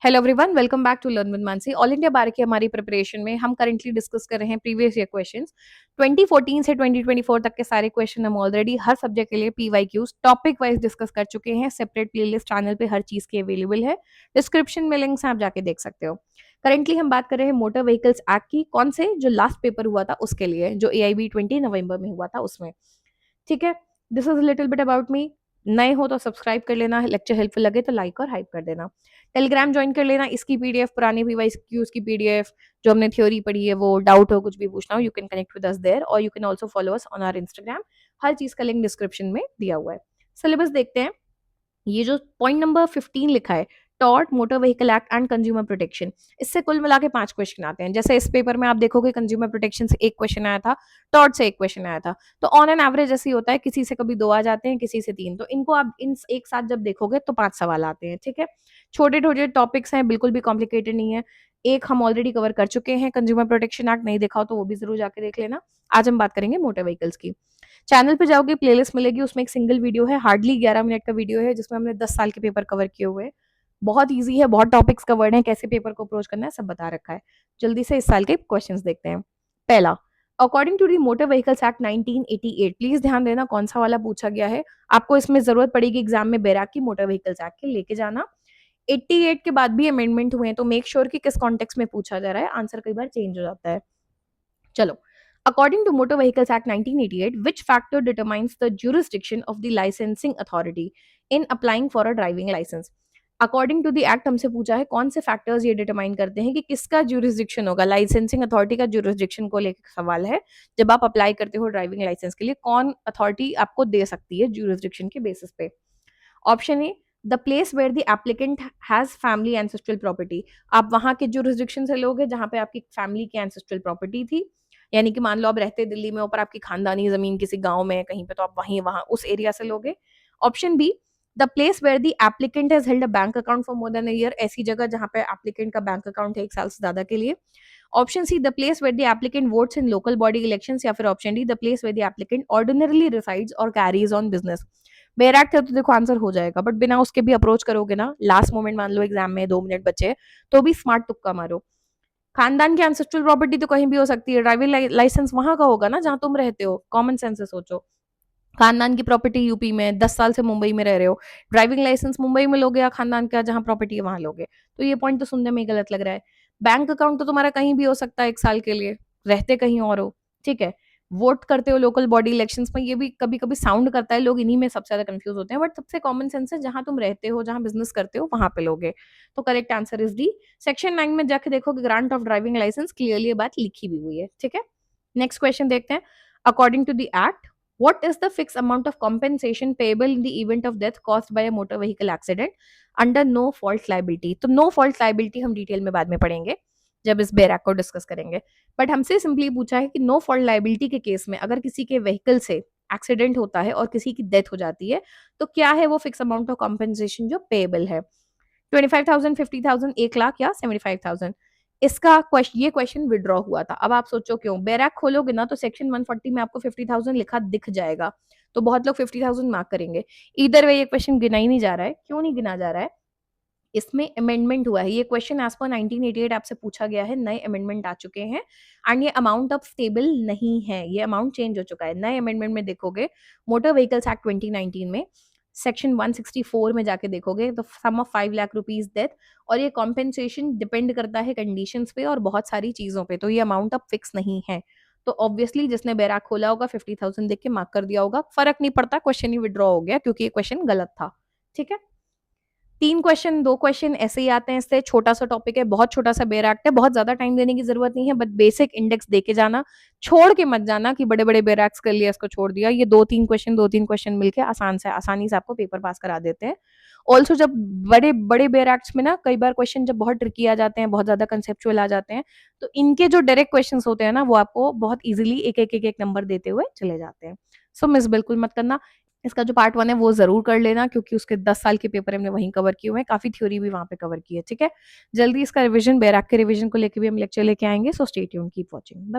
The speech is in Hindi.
Hello everyone, welcome back to learn with Mansi. All India bar की हमारी प्रिपरेशन में हम करेंटली डिस्कस कर रहे हैं प्रीवियस ईयर क्वेश्चंस। 2014 से 2024 तक के सारे क्वेश्चन हम ऑलरेडी हर सब्जेक्ट के लिए पीवाईक्यूज टॉपिक वाइज डिस्कस कर चुके हैं। सेपरेट प्लेलिस्ट चैनल पे हर चीज की अवेलेबल है। डिस्क्रिप्शन में लिंक्स हैं, आप जाके देख सकते हो। करेंटली हम बात कर रहे हैं मोटर व्हीकल्स एक्ट की, कौन से जो लास्ट पेपर हुआ था उसके लिए, जो AIB 20 नवंबर में हुआ था उसमें। ठीक है, this is little bit about me. नए हो तो सब्सक्राइब कर लेना, लेक्चर हेल्पफुल लगे तो लाइक और हाइप कर देना। टेलीग्राम ज्वाइन कर लेना, इसकी पीडीएफ, पुरानी पीवाई क्यूज की पीडीएफ, जो हमने थ्योरी पढ़ी है, वो डाउट हो, कुछ भी पूछना हो, you can connect with us there और you can also follow us on our Instagram. हर चीज का लिंक डिस्क्रिप्शन में दिया हुआ है। सिलेबस देखते हैं। ये जो पॉइंट नंबर 15 लिखा है, tort motor vehicle act and consumer protection, इससे कुल मिला के 5 क्वेश्चन आते हैं। जैसे इस पेपर में आप देखोगे कंज्यूमर प्रोटेक्शन से एक क्वेश्चन आया था, टॉर्ट से एक क्वेश्चन आया था। तो ऑन एन एवरेज ऐसे ही होता है, किसी से कभी 2 आ जाते हैं, किसी से 3। तो इनको आप इन एक साथ जब देखोगे तो 5 सवाल आते हैं। ठीक है, छोटे छोटे टॉपिक्स हैं, बिल्कुल भी कॉम्प्लिकेटेड नहीं है। एक हम ऑलरेडी कवर कर चुके हैं, कंज्यूमर प्रोटेक्शन एक्ट, नहीं देखा हो तो वो भी जरूर जाके देख लेना। आज हम बात करेंगे मोटर व्हीकल्स की। चैनल पे जाओगे, प्लेलिस्ट मिलेगी, उसमें एक सिंगल वीडियो है, हार्डली 11 मिनट का वीडियो है, जिसमें हमने 10 साल के पेपर कवर किए हुए हैं। बहुत ईजी है, बहुत टॉपिक्स कवर्ड हैं, कैसे पेपर को अप्रोच करना है सब बता रखा है। जल्दी से इस साल के क्वेश्चंस देखते हैं। पहला, according to the motor vehicles act 1988, please ध्यान देना कौन सा वाला पूछा गया है। आपको इसमें जरूरत पड़ेगी एग्जाम में बैराक की मोटर व्हीकल्स एक्ट के, लेके जाना। 88 के बाद भी अमेंडमेंट हुए हैं, तो मेक श्योर कि किस कॉन्टेक्स्ट में पूछा जा रहा है, आंसर कई बार चेंज हो जाता है। चलो, according to Motor Vehicles Act 1988, which factor determines the jurisdiction of the licensing authority in applying for a driving license? According to the act हमसे पूछा है कौन से फैक्टर्स ये डिटरमाइन करते हैं कि किसका ज्यूरिसडिक्शन होगा। लाइसेंसिंग अथॉरिटी का ज्यूरिसडिक्शन को लेकर सवाल है। जब आप अप्लाई करते हो ड्राइविंग लाइसेंस के लिए, कौन अथॉरिटी आपको दे सकती है ज्यूरिसडिक्शन के बेसिस पे। Option A, the place where the applicant has family ancestral property. आप वहां के जुरिस्डिक्शन से लोगे जहां पे आपकी फैमिली की एंसेस्ट्रल प्रॉपर्टी थी। यानी कि मान लो आप रहते दिल्ली में, ऊपर आपकी खानदानी जमीन किसी गांव में कहीं पे, तो आप वहीं वहां उस एरिया से लोगे। Option B, the place where the applicant has held a bank account for more than a year, ऐसी जगह जहां पे एप्लीकेंट का बैंक अकाउंट है 1 साल से ज्यादा के लिए। Option C, the place where the applicant votes in local body elections, या फिर option D, the place where the applicant ordinarily resides और कैरीज ऑन बिजनेस। बेरैक्ट है तो देखो आंसर हो जाएगा, बट बिना उसके भी अप्रोच करोगे ना, लास्ट मोमेंट मान लो एग्जाम में 2 मिनट बचे, तो भी स्मार्ट तुक्का मारो। खानदान की एंसेस्ट्रल प्रॉपर्टी तो कहीं भी हो सकती है, ड्राइविंग लाइसेंस वहां का होगा ना जहां तुम रहते हो। कॉमन सेंस से सोचो, खानदान की प्रॉपर्टी यूपी में, 10 साल से मुंबई में रह रहे हो, ड्राइविंग लाइसेंस मुंबई में लोगे या खानदान का जहां प्रॉपर्टी है वहां लोगे। तो ये पॉइंट तो सुनने में ही गलत लग रहा है। बैंक अकाउंट तो तुम्हारा कहीं भी हो सकता है 1 साल के लिए, रहते कहीं और हो। ठीक है, वोट करते हो लोकल बॉडी इलेक्शंस में, ये भी कभी कभी साउंड करता है, लोग इन्हीं में सबसे ज्यादा कंफ्यूज होते हैं, बट सबसे कॉमन सेंस है जहां तुम रहते हो, जहां बिजनेस करते हो, वहां पे लोगे। तो correct answer is D. Section 9 में जाके देखोगे, grant of driving license, clearly ये बात लिखी भी हुई है। ठीक है, नेक्स्ट क्वेश्चन देखते हैं। According to the act, what is the fixed amount of compensation payable in the event of death caused by a motor vehicle accident under no fault liability? तो no fault liability हम डिटेल में बाद में पढ़ेंगे जब इस बेरैक को डिस्कस करेंगे। बट हमसे सिंपली पूछा है कि नो फॉल्ट लाइबिलिटी के केस में अगर किसी के व्हीकल से एक्सीडेंट होता है और किसी की डेथ हो जाती है, तो क्या है वो फिक्स अमाउंट ऑफ कॉम्पेंसेशन जो पेएबल है। 25,000, 50,000, 1 लाख या 75,000। इसका ये क्वेश्चन विड्रॉ हुआ था। अब आप सोचो क्यों, बैरक खोलोगे ना तो सेक्शन 140 में आपको 50,000 लिखा दिख जाएगा, तो बहुत लोग 50,000 मार्क करेंगे। इधर वे ये क्वेश्चन गिना ही नहीं जा रहा है। क्यों नहीं गिना जा रहा है? इसमें अमेंडमेंट हुआ है। ये क्वेश्चन एज पर 1988 आपसे पूछा गया है, नए अमेंडमेंट आ चुके हैं एंड ये अमाउंट अब स्टेबल नहीं है, ये अमाउंट चेंज हो चुका है। नए अमेंडमेंट में देखोगे, मोटर व्हीकल्स एक्ट 2019 में सेक्शन 164 में जाके देखोगे तो सम ऑफ 5 लाख रुपीज डेथ, और ये कॉम्पेंसेशन डिपेंड करता है कंडीशंस पे और बहुत सारी चीजों पे, तो ये अमाउंट अब फिक्स नहीं है। तो ऑब्वियसली जिसने बैराक खोला होगा 50,000 देख के मार्क कर दिया होगा, फर्क नहीं पड़ता, क्वेश्चन ही विड्रॉ हो गया क्योंकि ये क्वेश्चन गलत था। ठीक है, 3 क्वेश्चन, 2 क्वेश्चन ऐसे ही आते हैं इससे। छोटा सा टॉपिक है, बहुत छोटा सा बेरैक्ट है, बहुत ज्यादा टाइम देने की जरूरत नहीं है, बट बेसिक इंडेक्स देके जाना, छोड़ के मत जाना कि बड़े बड़े बेरैक्स कर लिया इसको छोड़ दिया। ये 2-3 क्वेश्चन मिलके आसानी से आपको पेपर पास करा देते हैं। ऑल्सो जब बड़े बड़े बेरैक्ट्स में ना कई बार क्वेश्चन जब बहुत ट्रिकी आ जाते हैं, बहुत ज्यादा कंसेप्चुअल आ जाते हैं, तो इनके जो डायरेक्ट क्वेश्चन होते हैं ना, वो आपको बहुत इजिली एक एक नंबर देते हुए चले जाते हैं। सो मिस बिल्कुल मत करना। इसका जो पार्ट 1 है वो जरूर कर लेना, क्योंकि उसके 10 साल के पेपर हमने वहीं कवर किए हुए हैं, काफी थ्योरी भी वहां पे कवर की है। ठीक है, जल्दी इसका रिवीजन, बैराक के रिवीजन को लेके भी हम लेक्चर लेके आएंगे। So stay tuned, keep watching.